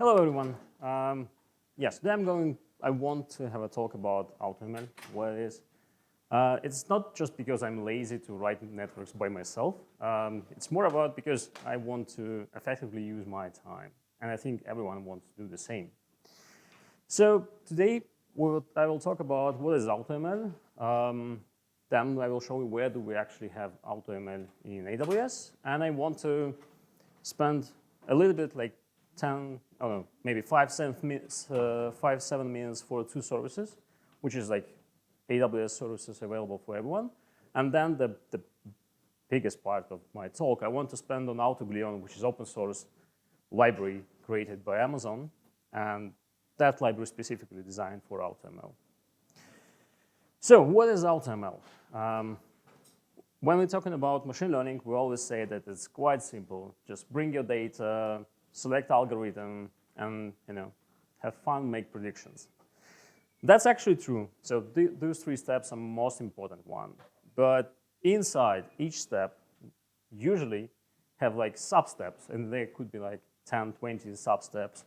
Hello, everyone. Yes, today I want to have a talk about AutoML, what it is. It's not just because I'm lazy to write networks by myself. It's more about because I want to effectively use my time. And I think everyone wants to do the same. So today, I will talk about what is AutoML. Then I will show you where do we actually have AutoML in AWS. And I want to spend a little bit like 10, I don't know, maybe 5-7 minutes for two services, which is like AWS services available for everyone. And then the biggest part of my talk, I want to spend on AutoGleon, which is open source library created by Amazon. And that library is specifically designed for AutoML. So what is AutoML? When we're talking about machine learning, we always say that it's quite simple. Just bring your data, select algorithm, and have fun, make predictions. That's actually true. So those three steps are most important one. But inside each step, usually have like sub-steps, and there could be like 10, 20 sub-steps.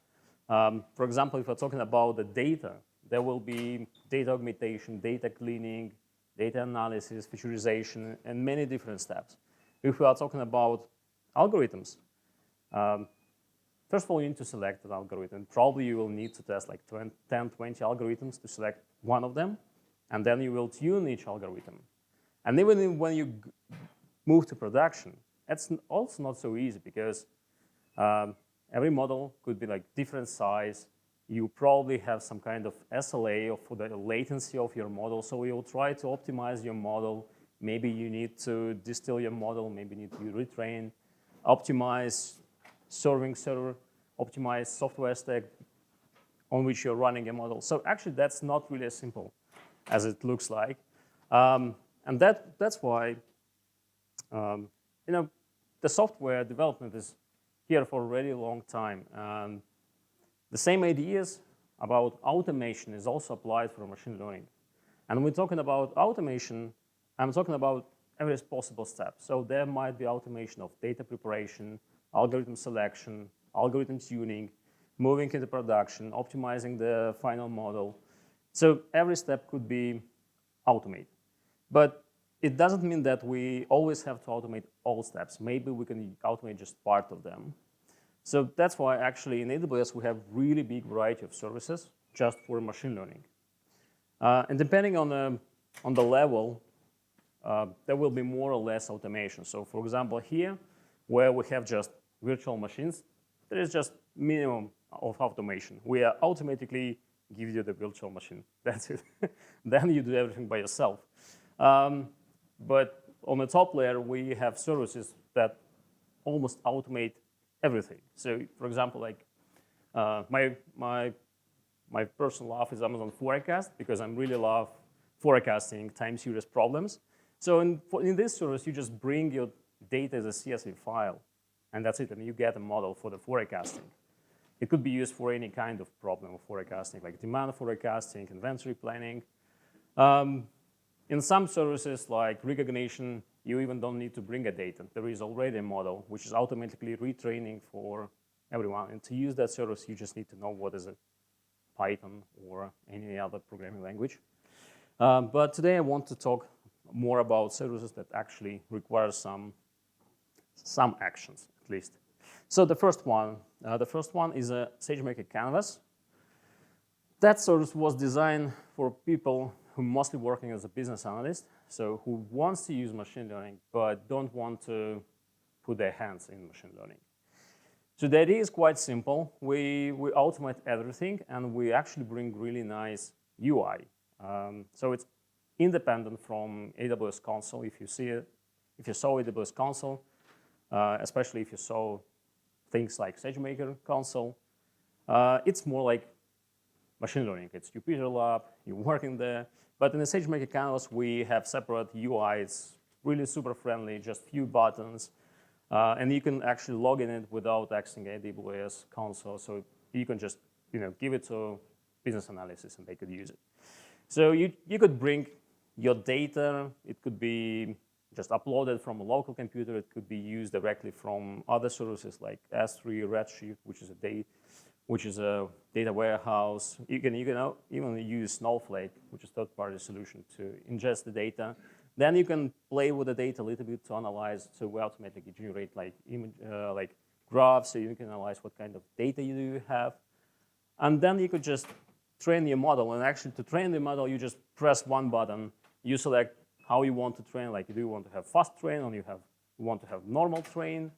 For example, if we're talking about the data, there will be data augmentation, data cleaning, data analysis, featurization, and many different steps. If we are talking about algorithms, first of all, you need to select an algorithm. Probably you will need to test like 10, 20 algorithms to select one of them, and then you will tune each algorithm. And even when you move to production, it's also not so easy because every model could be like different size. You probably have some kind of SLA for the latency of your model, so you'll try to optimize your model. Maybe you need to distill your model, maybe you need to retrain, optimize serving server, optimize software stack on which you're running a model. So actually, that's not really as simple as it looks like. And that's why the software development is here for a really long time. The same ideas about automation is also applied for machine learning. And when we're talking about automation, I'm talking about every possible step. So there might be automation of data preparation, algorithm selection, algorithm tuning, moving into production, optimizing the final model. So every step could be automated. But it doesn't mean that we always have to automate all steps. Maybe we can automate just part of them. So that's why actually in AWS we have really big variety of services just for machine learning. And depending on the level, there will be more or less automation. So for example, here where we have just virtual machines, there is just minimum of automation. We automatically give you the virtual machine. That's it. Then you do everything by yourself. But on the top layer, we have services that almost automate everything. So, for example, like my personal love is Amazon Forecast because I really love forecasting time series problems. So in this service, you just bring your data as a CSV file, and that's it, and you get a model for the forecasting. It could be used for any kind of problem of forecasting, like demand forecasting, inventory planning. In some services, like recognition, you even don't need to bring a data. There is already a model which is automatically retraining for everyone. And to use that service, you just need to know what is it, Python or any other programming language. But today I want to talk more about services that actually require some actions, at least. So the first one is a SageMaker Canvas. That service was designed for people who are mostly working as a business analyst, so who wants to use machine learning but don't want to put their hands in machine learning. So the idea is quite simple. We automate everything, and we actually bring really nice UI. So it's independent from AWS console. If you saw AWS console, especially if you saw things like SageMaker console, it's more like machine learning. It's Jupyter Lab, you're working there. But in the SageMaker Canvas, we have separate UI. It's really super friendly, just few buttons. And you can actually log in it without accessing AWS console. So you can just give it to business analysis and they could use it. So you could bring your data. It could be just uploaded from a local computer. It could be used directly from other services like S3, Redshift, which is a which is a data warehouse. You can even use Snowflake, which is a third-party solution, to ingest the data. Then you can play with the data a little bit to analyze. So we automatically generate like graphs, so you can analyze what kind of data you do have. And then you could just train your model. And actually, to train the model, you just press one button. You select how you want to train. Like, do you want to have fast train, or you want to have normal train?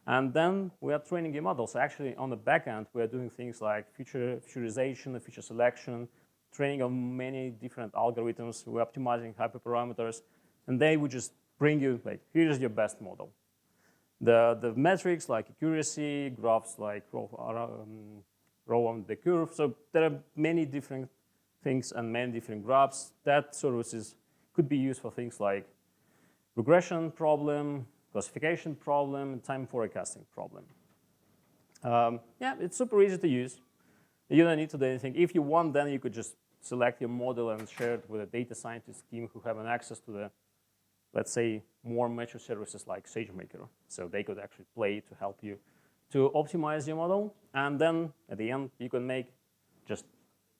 And then we are training your model. So actually, on the back end, we are doing things like featurization, feature selection, training of many different algorithms. We're optimizing hyperparameters. And they would just bring you, like, here's your best model. The metrics like accuracy, graphs like row on the curve. So there are many different things and many different graphs. That services could be used for things like regression problem, classification problem, time forecasting problem. Yeah, it's super easy to use. You don't need to do anything. If you want, then you could just select your model and share it with a data scientist team who have an access to the, let's say, more mature services like SageMaker. So they could actually play to help you to optimize your model. And then at the end, you can make just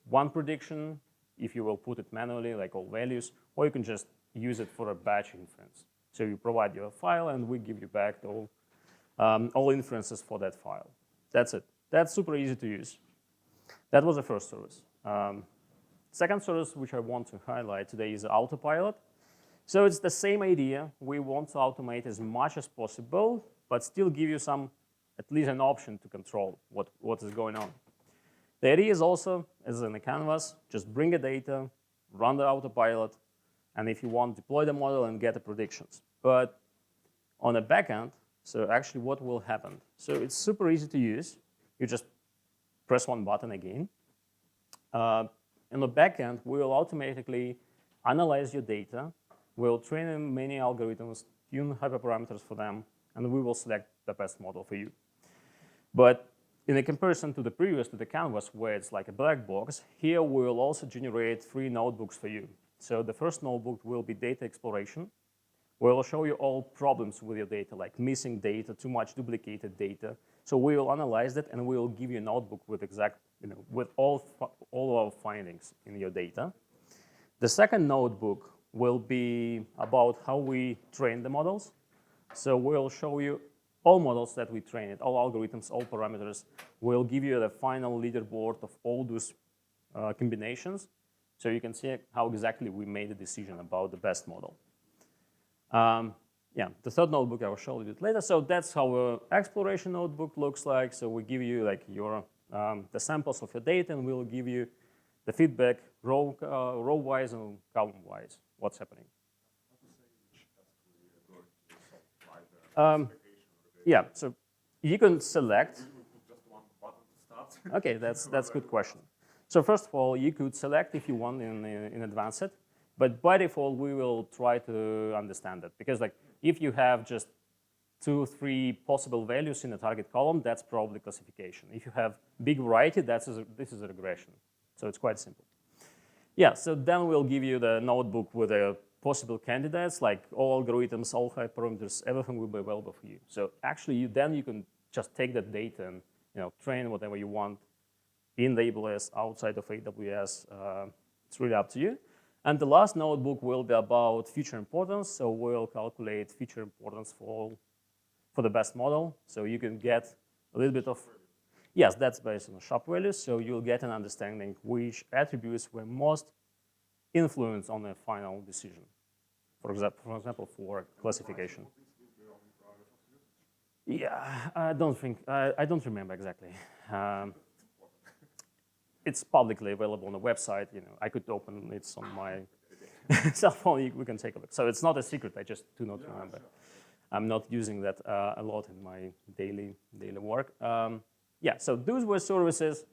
one prediction if you will put it manually, like all values, or you can just use it for a batch inference. So you provide your file, and we give you back all inferences for that file. That's it. That's super easy to use. That was the first service. Second service, which I want to highlight today, is Autopilot. So it's the same idea. We want to automate as much as possible, but still give you at least an option to control what is going on. The idea is also, as in the canvas, just bring the data, run the Autopilot, and if you want, deploy the model and get the predictions. But on the back end, so actually what will happen? So it's super easy to use. You just press one button again. In the back end, we will automatically analyze your data. We'll train many algorithms, tune hyperparameters for them, and we will select the best model for you. But in a comparison to the canvas, where it's like a black box, here we will also generate 3 notebooks for you. So the first notebook will be data exploration. We'll show you all problems with your data, like missing data, too much duplicated data. So we will analyze that, and we will give you a notebook with with all our findings in your data. The second notebook will be about how we train the models. So we'll show you all models that we trained, all algorithms, all parameters. We'll give you the final leaderboard of all those combinations, so you can see how exactly we made a decision about the best model. Yeah, the third notebook I will show you a bit later. So that's how an exploration notebook looks like. So we give you like the samples of your data, and we'll give you the feedback row-wise and column-wise, what's happening. Yeah, so you can select. Just one button to start. Okay, that's a good question. So first of all, you could select if you want in advance it, but by default, we will try to understand it, because like if you have just 2, 3 possible values in a target column, that's probably classification. If you have big variety, this is a regression. So it's quite simple. Yeah, so then we'll give you the notebook with the possible candidates, like all algorithms, all hyperparameters, everything will be available for you. So actually, then you can just take that data and train whatever you want in the AWS, outside of AWS. It's really up to you. And the last notebook will be about feature importance. So we'll calculate feature importance for the best model. So you can get a little bit of, yes, that's based on shop values. So you'll get an understanding which attributes were most influence on the final decision. For example, for classification. Yeah, I don't remember exactly. It's publicly available on the website. I could open it on my cell phone. We can take a look. So it's not a secret. I just do not remember. Sure. I'm not using that a lot in my daily work. Yeah. So those were services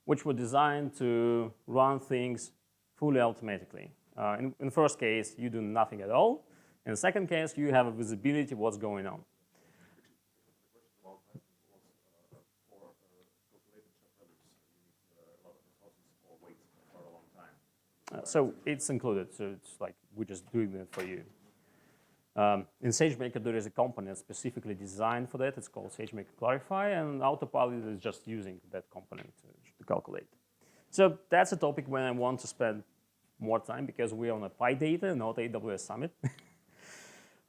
which were designed to run things fully automatically. In the first case, you do nothing at all. In the second case, you have a visibility of what's going on. So it's included. So it's like we're just doing it for you. In SageMaker, there is a component specifically designed for that. It's called SageMaker Clarify, and Autopilot is just using that component to calculate. So that's a topic when I want to spend more time because we're on a PyData, not AWS Summit.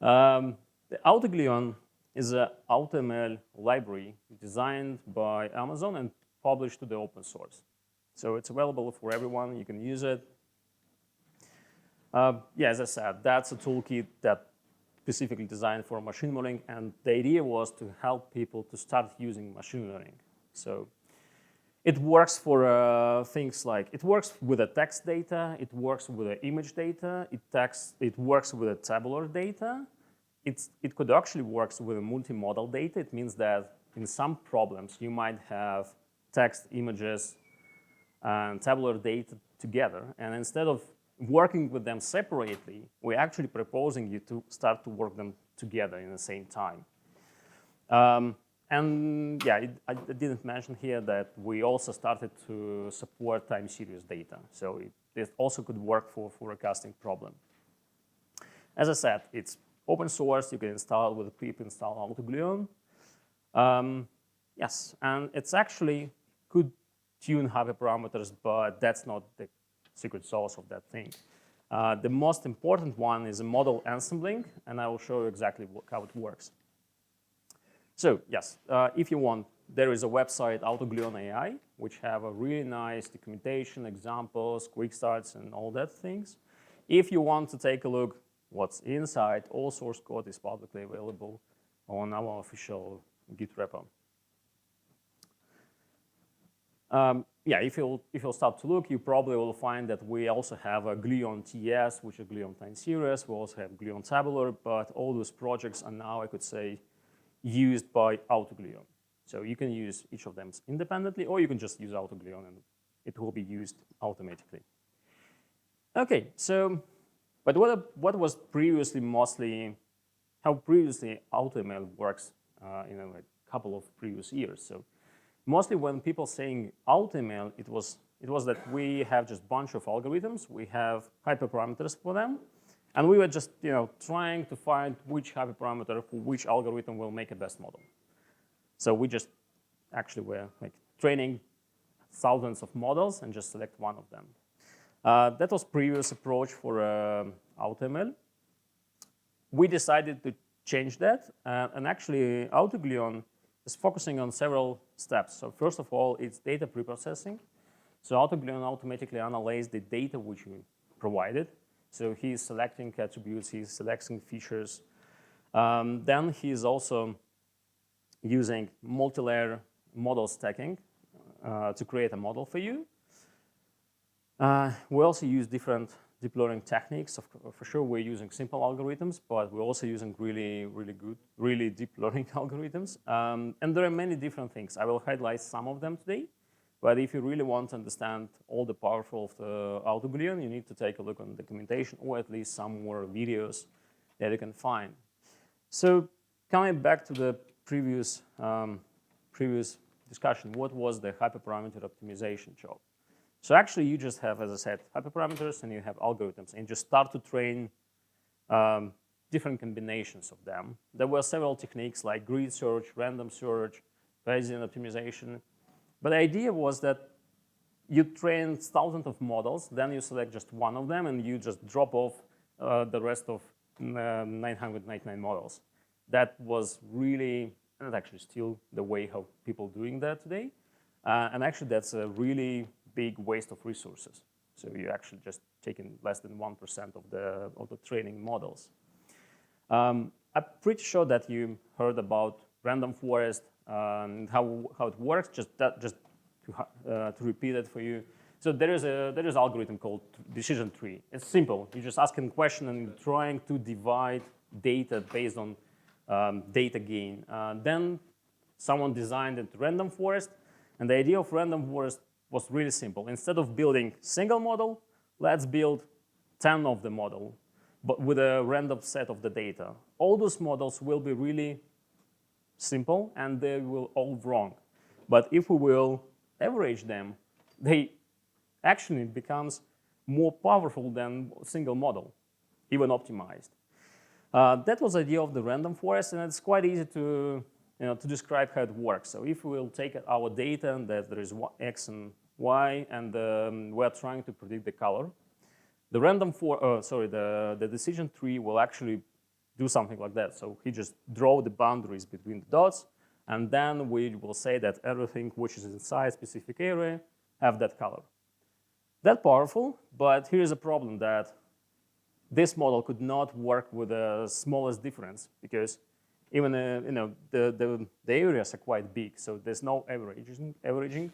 The AutoGleon is an AutoML library designed by Amazon and published to the open source. So it's available for everyone. You can use it. Yeah, as I said, that's a toolkit that specifically designed for machine learning, and the idea was to help people to start using machine learning. So it works for things like, it works with the text data, it works with the image data, it works with the tabular data. It could actually work with a multimodal data. It means that in some problems, you might have text, images, and tabular data together, and instead of working with them separately, we're actually proposing you to start to work them together in the same time. And yeah, I didn't mention here that we also started to support time series data. So it also could work for forecasting problem. As I said, it's open source. You can install with a pre-installed AutoGleon. Yes, and it's actually could tune hyperparameters, but that's not the secret sauce of that thing. The most important one is a model ensembling, and I will show you exactly how it works. So yes, if you want, there is a website, AutoGleon AI, which have a really nice documentation, examples, quick starts, and all that things. If you want to take a look what's inside, all source code is publicly available on our official Git repo. Yeah, if you'll start to look, you probably will find that we also have a Gleon TS, which is Gleon time series. We also have Gleon tabular, but all those projects are now, I could say, used by AutoGleon. So you can use each of them independently, or you can just use AutoGleon and it will be used automatically. Okay, so, but what was previously mostly, how previously AutoML works in a couple of previous years. So mostly when people saying AutoML, it was that we have just a bunch of algorithms, we have hyperparameters for them, and we were just trying to find which hyperparameter for which algorithm will make a best model. So we just actually were training thousands of models and just select one of them. That was previous approach for AutoML. We decided to change that, and actually AutoGleon is focusing on several steps. So first of all, it's data preprocessing. So AutoGleon automatically analyzes the data which we provided. So he's selecting attributes, he's selecting features. Then he's also using multi-layer model stacking to create a model for you. We also use different deep learning techniques. For sure, we're using simple algorithms, but we're also using really deep learning algorithms. And there are many different things. I will highlight some of them today. But if you really want to understand all the power of the AutoGleon, you need to take a look on documentation or at least some more videos that you can find. So coming back to the previous discussion, what was the hyperparameter optimization job? So actually, you just have, as I said, hyperparameters and you have algorithms, and just start to train different combinations of them. There were several techniques like grid search, random search, Bayesian optimization. But the idea was that you train thousands of models, then you select just one of them, and you just drop off the rest of 999 models. That was really, and actually still the way how people doing that today. And actually, that's a really big waste of resources. So you're actually just taking less than 1% of the training models. I'm pretty sure that you heard about random forest and how it works. Just to repeat it for you. So there is an algorithm called decision tree. It's simple. You just asking a question and trying to divide data based on data gain. Then someone designed a random forest, and the idea of random forest was really simple. Instead of building single model, let's build 10 of the model, but with a random set of the data. All those models will be really simple, and they will all wrong. But if we will average them, they actually becomes more powerful than a single model, even optimized. That was the idea of the random forest, and it's quite easy to, to describe how it works. So if we'll take our data and that there is X and Y, and we're trying to predict the color, the the decision tree will actually do something like that. So he just draw the boundaries between the dots, and then we will say that everything which is inside a specific area have that color. That's powerful, but here is a problem that this model could not work with the smallest difference because even the areas are quite big, so there's no averaging.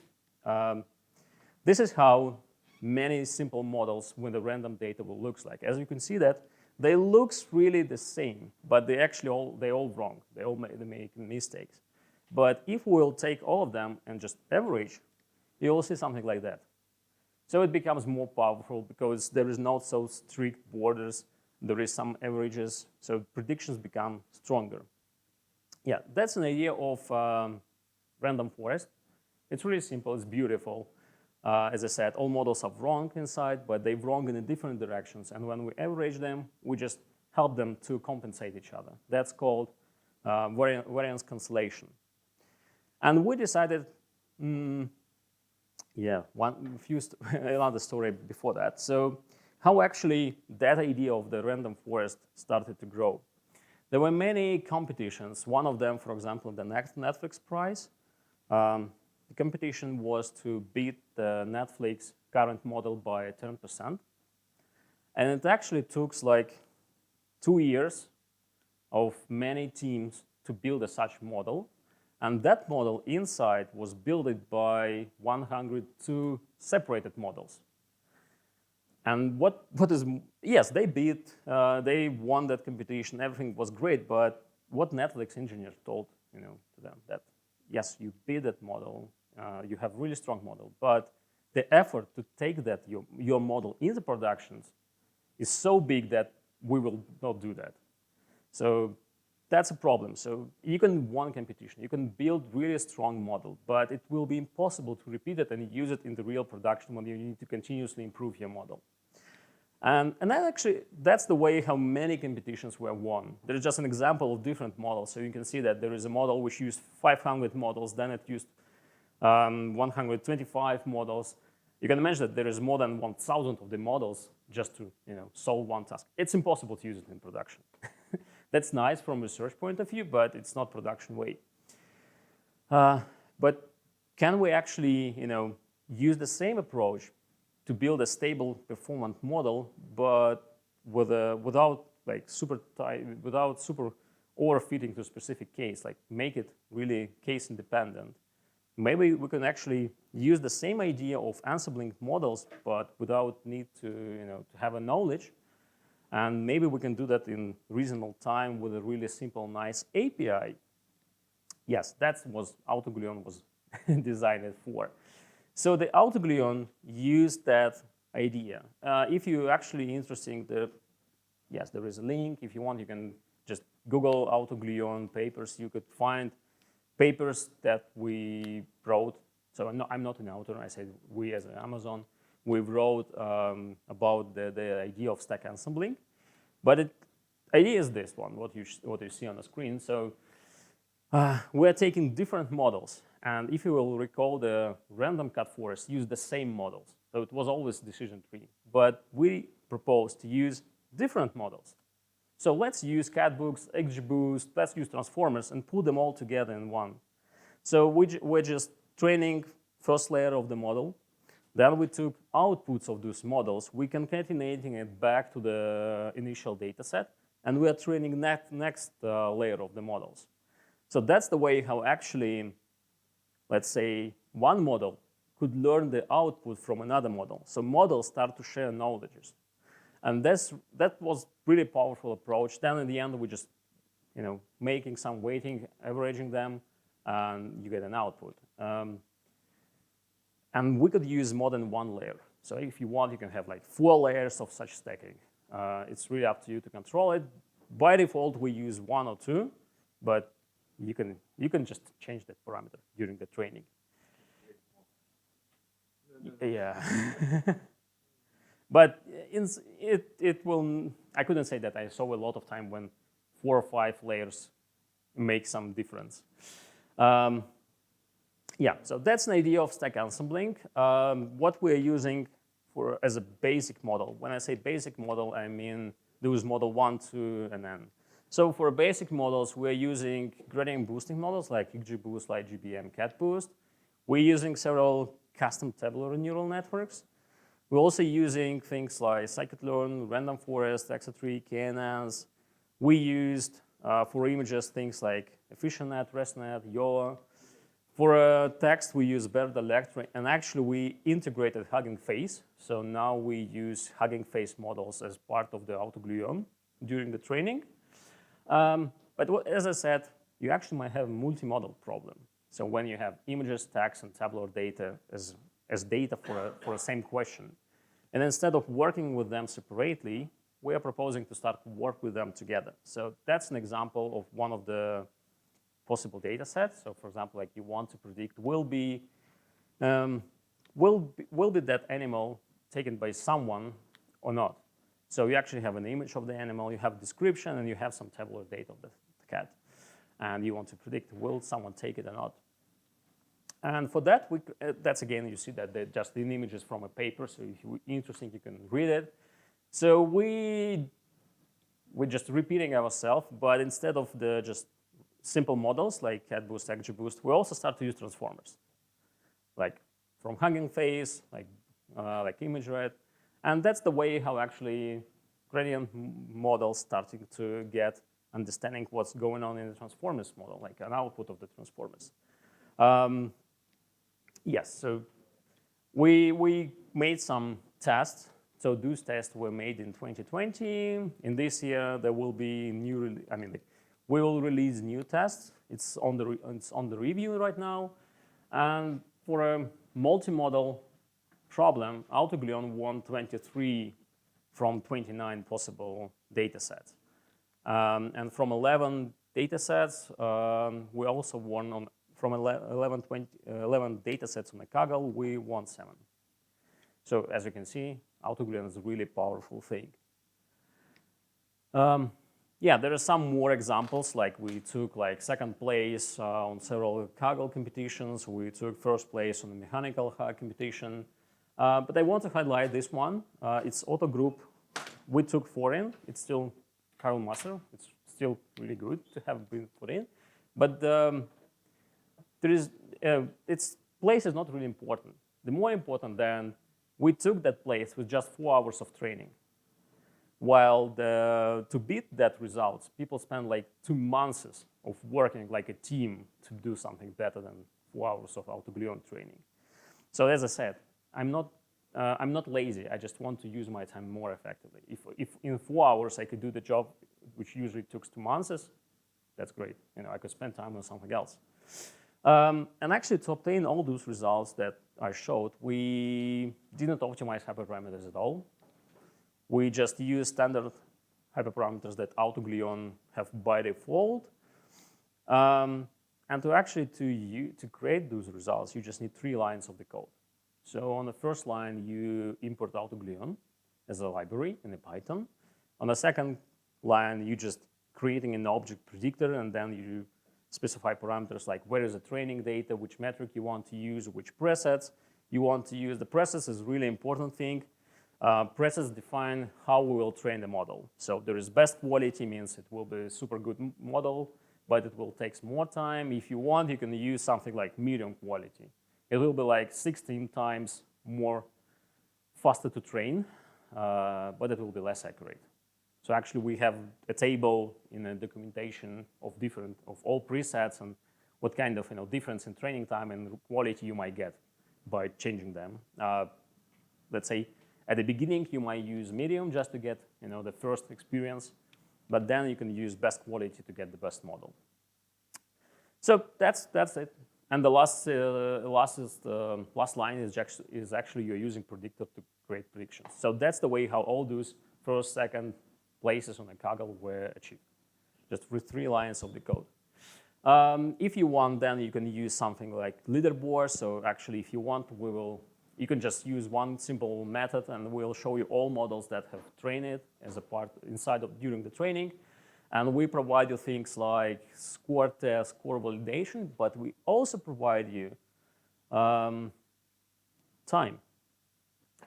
This is how many simple models with the random data will looks like. As you can see that they looks really the same, but they all wrong. They make mistakes. But if we'll take all of them and just average, you will see something like that. So it becomes more powerful because there is not so strict borders. There is some averages, so predictions become stronger. Yeah, that's an idea of random forest. It's really simple. It's beautiful. As I said, all models are wrong inside, but they're wrong in different directions. And when we average them, we just help them to compensate each other. That's called variance cancellation. And we decided, another story before that. So how actually that idea of the random forest started to grow. There were many competitions. One of them, for example, the next Netflix prize. The competition was to beat the Netflix current model by 10%. And it actually took like 2 years of many teams to build such model. And that model inside was built by 102 separated models. And yes, they they won that competition. Everything was great, but what Netflix engineers told to them that, yes, you beat that model, you have really strong model, but the effort to take that your model into productions is so big that we will not do that. So that's a problem. So you can win competition, you can build really strong model, but it will be impossible to repeat it and use it in the real production when you need to continuously improve your model. And that's the way how many competitions were won. There is just an example of different models. So you can see that there is a model which used 500 models, then it used 125 models. You can imagine that there is more than 1,000 of the models just to solve one task. It's impossible to use it in production. That's nice from a research point of view, but it's not production way. But can we actually use the same approach to build a stable performant model, but without super overfitting to a specific case, like make it really case independent? Maybe we can actually use the same idea of ensembling models, but without need to have a knowledge. And maybe we can do that in reasonable time with a really simple, nice API. Yes, that's what AutoGluon was designed for. So the AutoGluon used that idea. If you're actually interested, yes, there is a link. If you want, you can just Google AutoGluon papers. You could find papers that we wrote. So I'm not an author. I said we as Amazon. We wrote about the idea of stack ensembling. But the idea is this one, what you see on the screen. So we're taking different models. And if you will recall, the random cut forest used the same models. So it was always decision tree. But we proposed to use different models. So let's use catbooks, XGBoost, let's use transformers and put them all together in one. So we're just training first layer of the model. Then we took outputs of those models, we concatenating it back to the initial data set, and we are training next layer of the models. So that's the way how actually, let's say, one model could learn the output from another model. So models start to share knowledges. And that was really powerful approach. Then in the end, we just making some weighting, averaging them, and you get an output. And we could use more than one layer. So if you want, you can have 4 layers of such stacking. It's really up to you to control it. By default, we use 1 or 2, but you can just change that parameter during the training. Yeah. But it will. I couldn't say that I saw a lot of time when 4 or 5 layers make some difference. Yeah, so that's an idea of stack ensembling. What we're using as a basic model. When I say basic model, I mean those model 1, 2, and n. So for basic models, we're using gradient boosting models like XGBoost, LightGBM, CatBoost. We're using several custom tabular neural networks. We're also using things like scikit-learn, random forest, XA3, KNNs. We used for images things like EfficientNet, ResNet, YOLA. For text, we use Baird Electro, and actually we integrated Hugging Face. So now we use Hugging Face models as part of the AutoGluon during the training. But as I said, you actually might have a multi-model problem. So when you have images, text, and tabular data as data for a same question, and instead of working with them separately, we are proposing to start work with them together. So that's an example of one of the possible data sets. So for example, like you want to predict will be that animal taken by someone or not? So you actually have an image of the animal, you have a description, and you have some tabular data of the cat. And you want to predict will someone take it or not. And for that, that's again, you see that they're just in images from a paper. So if you're interested, you can read it. So we're just repeating ourselves, but instead of the just simple models like CatBoost, XGBoost, we also start to use transformers, like from Hugging Face, like ImageRed, and that's the way how actually gradient models starting to get understanding what's going on in the transformers model, like an output of the transformers. Yes, so we made some tests. So those tests were made in 2020. In this year, there will be new. We will release new tests. It's on the review right now. And for a multi-model problem, AutoGluon won 23 from 29 possible data sets. And from 11 data sets, we also won from 11 data sets on the Kaggle, we won 7. So as you can see, AutoGluon is a really powerful thing. Yeah, there are some more examples, like we took like second place on several Kaggle competitions. We took first place on the mechanical competition. But I want to highlight this one. It's AutoGroup. We took foreign. It's still Karl Master. It's still really good to have been put in. But its place is not really important. The more important then, we took that place with just 4 hours of training. While to beat that results, people spend like 2 months of working like a team to do something better than 4 hours of AutoGluon training. So as I said, I'm not lazy. I just want to use my time more effectively. If in 4 hours I could do the job, which usually took 2 months, that's great. I could spend time on something else. And actually, to obtain all those results that I showed, we didn't optimize hyperparameters at all. We just use standard hyperparameters that AutoGluon have by default. And to create those results, you just need 3 lines of the code. So on the first line, you import AutoGluon as a library in a Python. On the second line, you just creating an object predictor, and then you specify parameters like where is the training data, which metric you want to use, which presets you want to use. The presets is a really important thing. Presets define how we will train the model. So there is best quality, means it will be a super good model, but it will take more time. If you want, you can use something like medium quality. It will be like 16 times more faster to train, but it will be less accurate. So actually, we have a table in the documentation of all presets and what kind of difference in training time and quality you might get by changing them. Let's say at the beginning you might use medium just to get the first experience, but then you can use best quality to get the best model. So that's it. And the last line is actually you're using predictor to create predictions. So that's the way how all those first, second places on the Kaggle were achieved, just with 3 lines of the code. If you want, then you can use something like leaderboard. So actually, if you want, you can just use one simple method, and we'll show you all models that have trained it as a part during the training. And we provide you things like score test, score validation, but we also provide you time.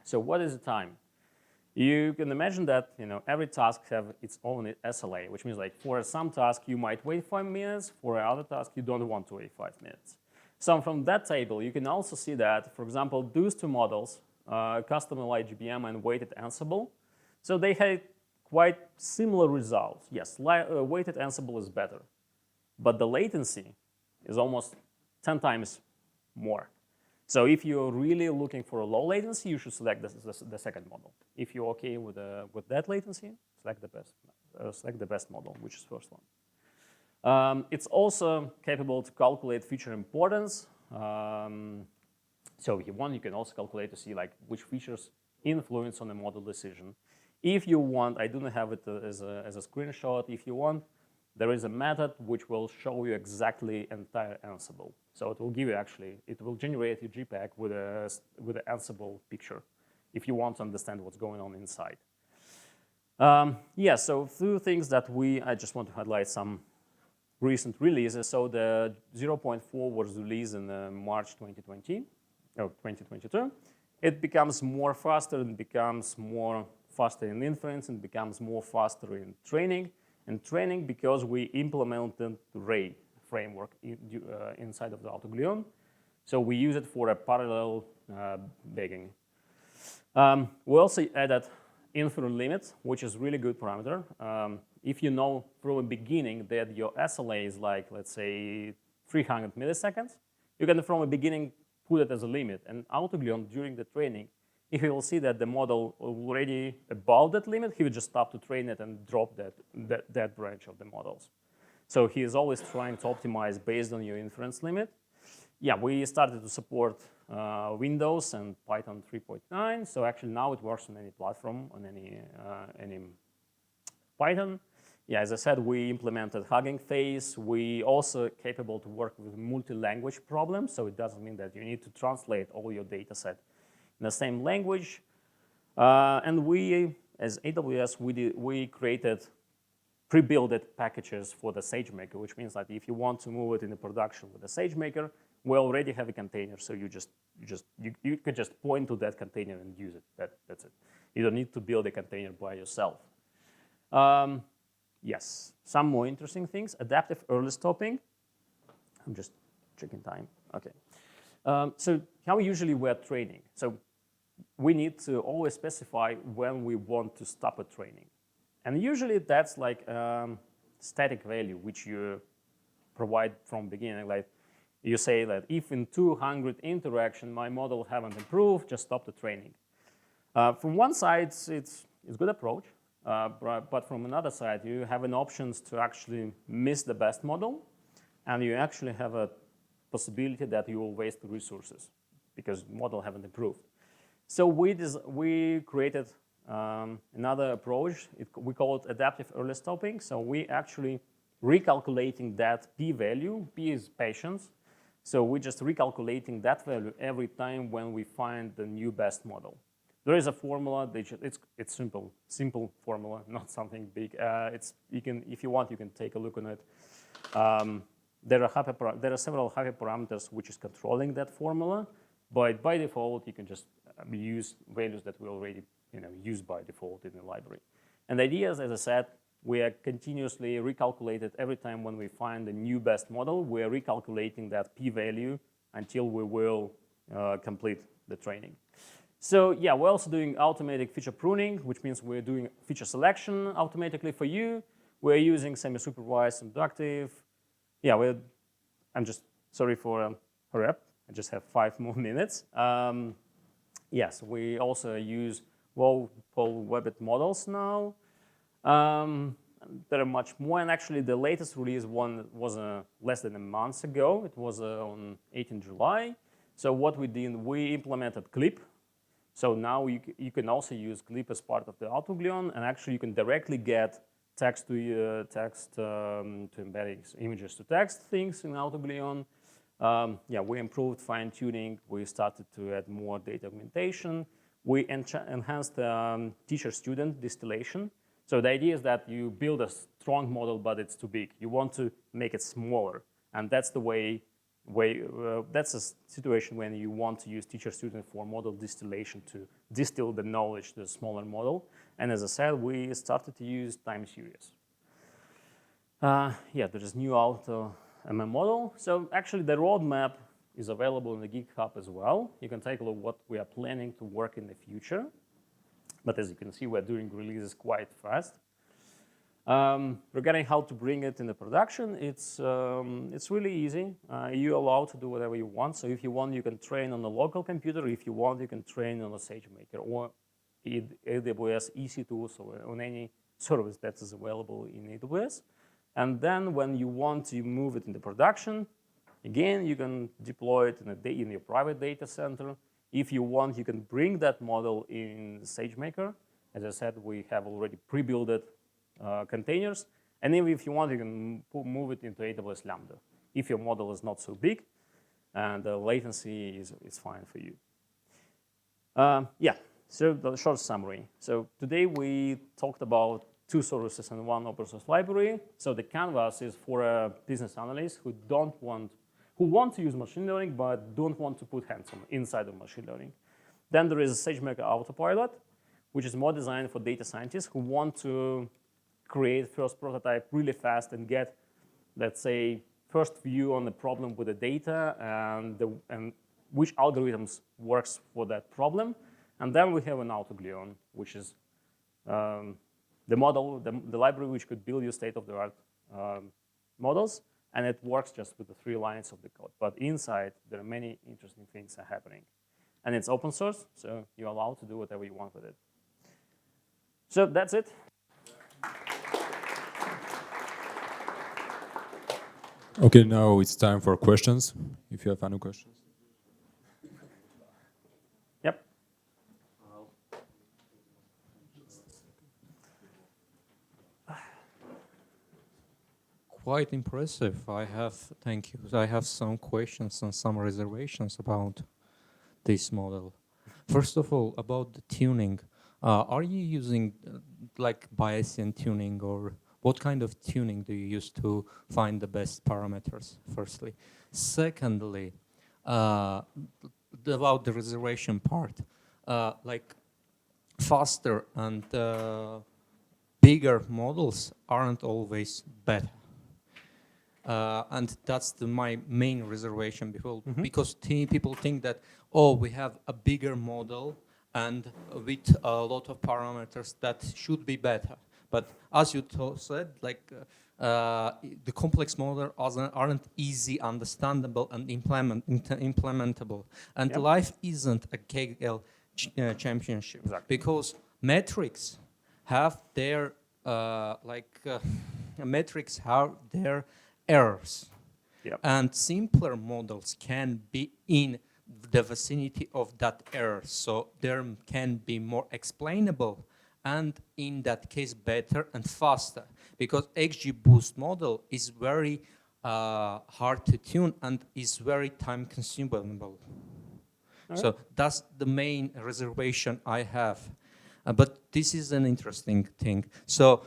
So what is the time? You can imagine that every task have its own SLA, which means like for some task you might wait 5 minutes, for another task you don't want to wait 5 minutes. So from that table you can also see that, for example, those two models, custom LIGBM and weighted Ansible, so they had quite similar results. Yes, weighted Ansible is better, but the latency is almost 10 times more. So if you're really looking for a low latency, you should select the second model. If you're okay with that latency, select the best model, which is first one. It's also capable to calculate feature importance. So if you want, you can also calculate to see like which features influence on the model decision. If you want, I do not have it as a screenshot. If you want, there is a method which will show you exactly entire Ansible. So it will give you it will generate a JPEG with an Ansible picture if you want to understand what's going on inside. So few things that I just want to highlight some recent releases. So the 0.4 was released in March 2022. It becomes more faster and becomes more faster in inference and becomes more faster in training. And training because we implemented Ray framework inside of the AutoGluon. So we use it for a parallel bagging. We also added inference limit, which is really good parameter. If you know from the beginning that your SLA is like, let's say, 300 milliseconds, you can from the beginning put it as a limit. And AutoGluon during the training, if he will see that the model already above that limit, he will just stop to train it and drop that branch of the models. So he is always trying to optimize based on your inference limit. Yeah, we started to support Windows and Python 3.9. So actually now it works on any platform, on any Python. Yeah, as I said, we implemented Hugging Face. We also capable to work with multi-language problems. So it doesn't mean that you need to translate all your data set in the same language. And we, as AWS, we created pre-built packages for the SageMaker, which means that if you want to move it into production with the SageMaker, we already have a container, so you can just point to that container and use it. That's it. You don't need to build a container by yourself. Yes, some more interesting things. Adaptive early stopping. I'm just checking time. Okay. So how usually we're training? So we need to always specify when we want to stop a training. And usually that's like static value, which you provide from beginning. Like you say that if in 200 interaction my model haven't improved, just stop the training. From one side, it's a good approach. But from another side, you have an options to actually miss the best model. And you actually have a possibility that you will waste resources because model haven't improved. So we created another approach. We call it adaptive early stopping. So we actually recalculating that p-value. P is patience. So we're just recalculating that value every time when we find the new best model. There is a formula. It's simple formula, not something big. If you want, you can take a look on it. There are several hyperparameters which is controlling that formula, but by default you can just use values that we already use by default in the library. And the idea is, as I said, we are continuously recalculated every time when we find the new best model. We are recalculating that p-value until we will complete the training. So yeah, we're also doing automatic feature pruning, which means we're doing feature selection automatically for you. We're using semi-supervised inductive. Yeah, I'm just sorry for hurry up. I just have 5 more minutes. Yes, we also use Webbed models now. There are much more, and actually the latest release one was less than a month ago. It was on 18 July. So what we did, we implemented Clip. So now you can also use Clip as part of the AutoGluon, and actually you can directly get text to embedding images to text things in AutoGluon. Yeah, we improved fine-tuning. We started to add more data augmentation. We enhanced teacher-student distillation. So the idea is that you build a strong model, but it's too big. You want to make it smaller, and that's the way that's a situation when you want to use teacher-student for model distillation to distill the knowledge to a smaller model. And as I said, we started to use time series. Yeah, there is new AutoML model. So actually, the roadmap is available in the GitHub as well. You can take a look what we are planning to work in the future. But as you can see, we're doing releases quite fast. Regarding how to bring it into production, it's really easy. You're allowed to do whatever you want. So if you want, you can train on a local computer. If you want, you can train on a SageMaker or AWS EC2, so on any service that is available in AWS. And then when you want to move it into production, again, you can deploy it in your private data center. If you want, you can bring that model in SageMaker. As I said, we have already pre-built containers. And even if you want, you can move it into AWS Lambda. If your model is not so big and the latency is fine for you. Yeah, so the short summary. So today we talked about two services and one open source library. So the Canvas is for a business analyst who want to use machine learning but don't want to put hands on inside of machine learning. Then there is a SageMaker Autopilot, which is more designed for data scientists who want to create first prototype really fast and get, let's say, first view on the problem with the data and which algorithms works for that problem. And then we have an AutoGleon, which is the model, the library which could build you state-of-the-art models, and it works just with the 3 lines of the code. But inside, there are many interesting things are happening. And it's open source, so you're allowed to do whatever you want with it. So that's it. Okay, now it's time for questions, if you have any questions. Yep. Quite impressive. Thank you. I have some questions and some reservations about this model. First of all, about the tuning. Are you using like Bayesian tuning, or what kind of tuning do you use to find the best parameters, firstly? Secondly, about the reservation part, like faster and bigger models aren't always better. And that's my main reservation, because people think that, oh, we have a bigger model and with a lot of parameters that should be better. But as you said, like the complex models aren't easy, understandable, and implementable. And life isn't a Kegel championship, because metrics have their errors. Yep. And simpler models can be in the vicinity of that error. So there can be more explainable and in that case better and faster, because XGBoost model is very hard to tune and is very time consumable. So that's the main reservation I have. But this is an interesting thing. So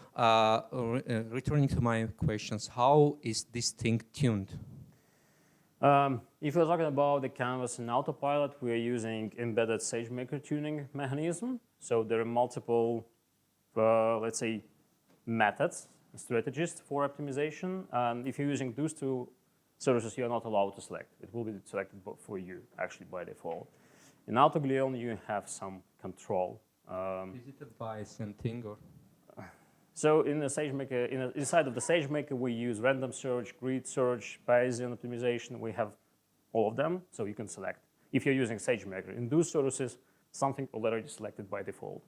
returning to my questions, how is this thing tuned? If you're talking about the Canvas and Autopilot, we are using embedded SageMaker tuning mechanism. So there are multiple, let's say, methods, strategies for optimization. And if you're using those two services, you're not allowed to select. It will be selected for you, actually, by default. In AutoGleon, you have some control. Is it a Bayesian thing, or? So in the SageMaker, inside of the SageMaker, we use random search, grid search, Bayesian optimization. We have all of them, so you can select. If you're using SageMaker, in those services, something already selected by default.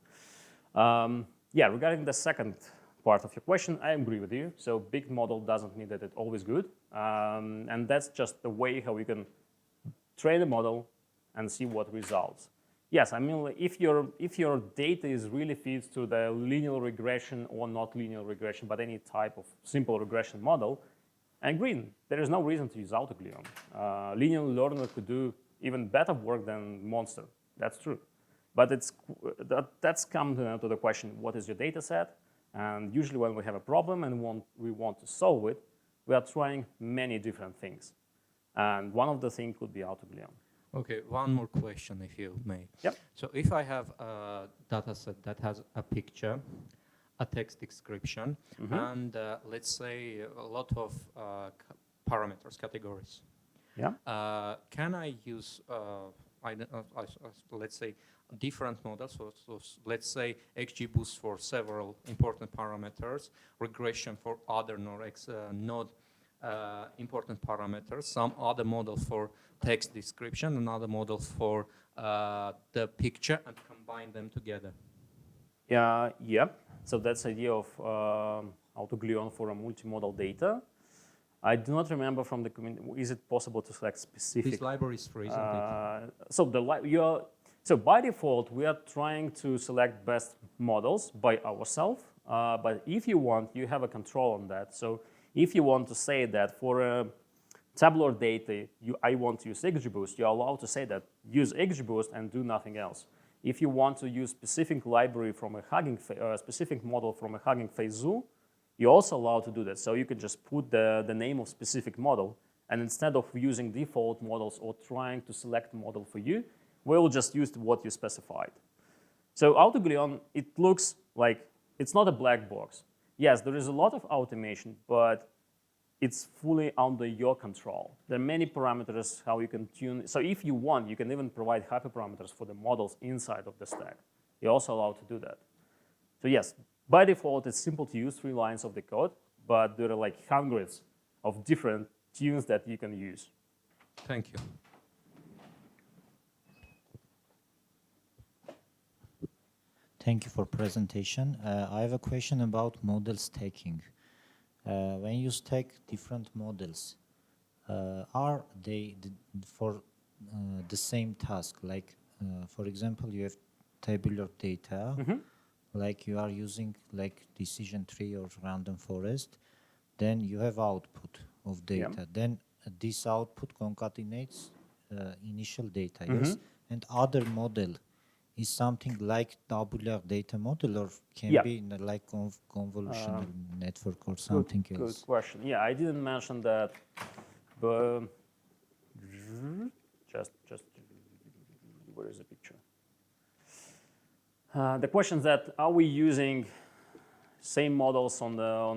Yeah, regarding the second part of your question, I agree with you. So big model doesn't mean that it's always good. And that's just the way how we can train a model and see what results. Yes, I mean, if your data is really fits to the linear regression or not linear regression, but any type of simple regression model, I agree, there is no reason to use AutoGleon. Linear learner could do even better work than Monster. That's true. But that's come to the question, what is your data set? And usually when we have a problem and we want to solve it, we are trying many different things. And one of the things could be AutoGleon. Okay, one more question, if you may. Yep. So if I have a data set that has a picture, a text description, and let's say a lot of parameters, categories. Yeah. Can I use, let's say, different models? So let's say XGBoost for several important parameters, regression for other not important parameters, some other model for text description, another model for the picture, and combine them together. Yeah. So that's the idea of AutoGleon for a multimodal data. I do not remember from the community. Is it possible to select specific? This library is free, isn't it? So by default, we are trying to select best models by ourselves. But if you want, you have a control on that. So if you want to say that for tabular data, I want to use XGBoost, you're allowed to say that use XGBoost and do nothing else. If you want to use specific library from a Hugging specific model from a Hugging Face zoo, you're also allowed to do that. So you can just put the name of specific model, and instead of using default models or trying to select a model for you, we'll just use what you specified. So AutoGleon, it looks like it's not a black box. Yes, there is a lot of automation, but it's fully under your control. There are many parameters how you can tune. So if you want, you can even provide hyperparameters for the models inside of the stack. You're also allowed to do that. So yes, by default, it's simple to use 3 lines of the code, but there are like hundreds of different tunes that you can use. Thank you. Thank you for presentation. I have a question about model stacking. When you stack different models, are they for the same task? Like, for example, you have tabular data, like you are using like decision tree or random forest. Then you have output of data. Then this output concatenates initial data, yes? And other model is something like tabular data model, or can be in a, like convolutional network or something else? Good question. Yeah, I didn't mention that, but just where is the picture? The question is that are we using same models on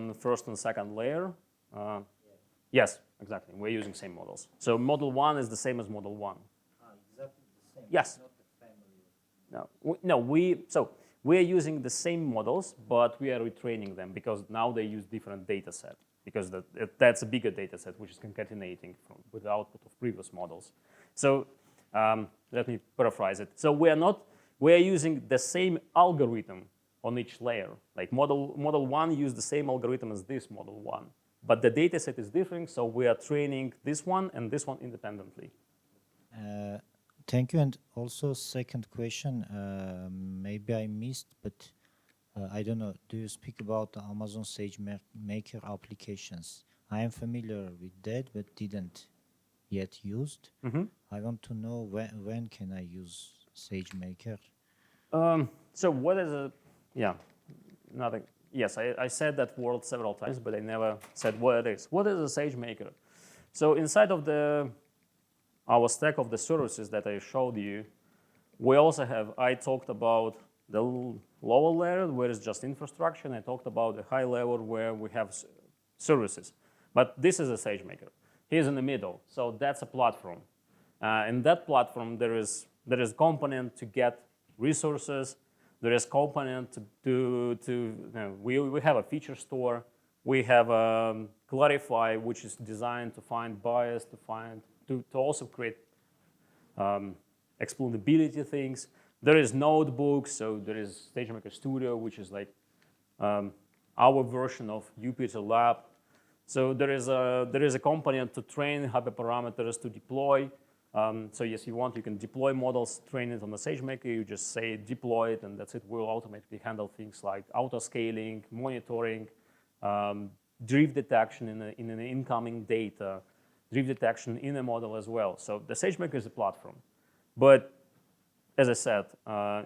the first and second layer? Yes, exactly. We're using same models. So model 1 is the same as model 1. Exactly the same. Yes. So we are using the same models, but we are retraining them because now they use different data set, because that's a bigger data set which is concatenating with the output of previous models. So let me paraphrase it. So we are using the same algorithm on each layer. Like model 1 used the same algorithm as this model 1, but the data set is different, so we are training this one and this one independently. Thank you. And also, second question, maybe I missed, but I don't know. Do you speak about the Amazon SageMaker applications? I am familiar with that, but didn't yet used. I want to know when can I use SageMaker? So what is a, nothing. Yes, I said that word several times, but I never said what it is. What is a SageMaker? So inside of our stack of the services that I showed you, we also have, I talked about the lower layer where it's just infrastructure, and I talked about the high level where we have services. But this is a SageMaker. Here's in the middle, so that's a platform. In that platform, there is component to get resources. There is component we have a feature store. We have Clarify, which is designed to find bias, to also create explainability things. There is notebooks, so there is SageMaker Studio, which is like our version of Jupyter Lab. So there is a component to train hyperparameters to deploy. So yes, you can deploy models, train it on the SageMaker. You just say deploy it, and that's it. We'll automatically handle things like auto-scaling, monitoring, drift detection in an incoming data, drift detection in a model as well. So the SageMaker is a platform. But as I said,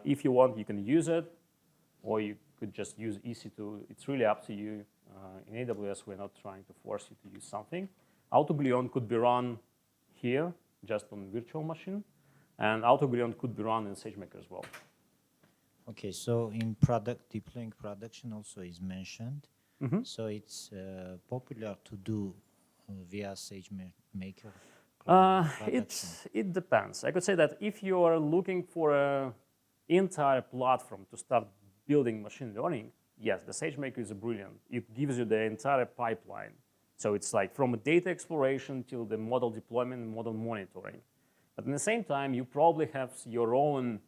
if you want, you can use it, or you could just use EC2. It's really up to you. In AWS, we're not trying to force you to use something. AutoGluon could be run here, just on virtual machine. And AutoGluon could be run in SageMaker as well. Okay, so in deploying production also is mentioned. So it's popular to do via SageMaker. It depends. I could say that if you are looking for an entire platform to start building machine learning, yes, the SageMaker is brilliant. It gives you the entire pipeline. So it's like from data exploration till the model deployment and model monitoring. But at the same time, you probably have your own,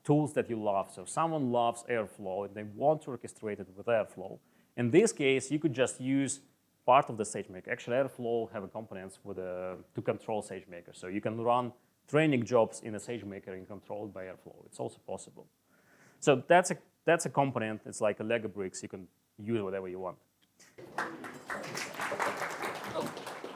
tools that you love. So someone loves Airflow and they want to orchestrate it with Airflow. In this case, you could just use part of the SageMaker. Actually, Airflow have components to control SageMaker. So you can run training jobs in a SageMaker and controlled by Airflow. It's also possible. So that's a component. It's like a Lego bricks. You can use whatever you want.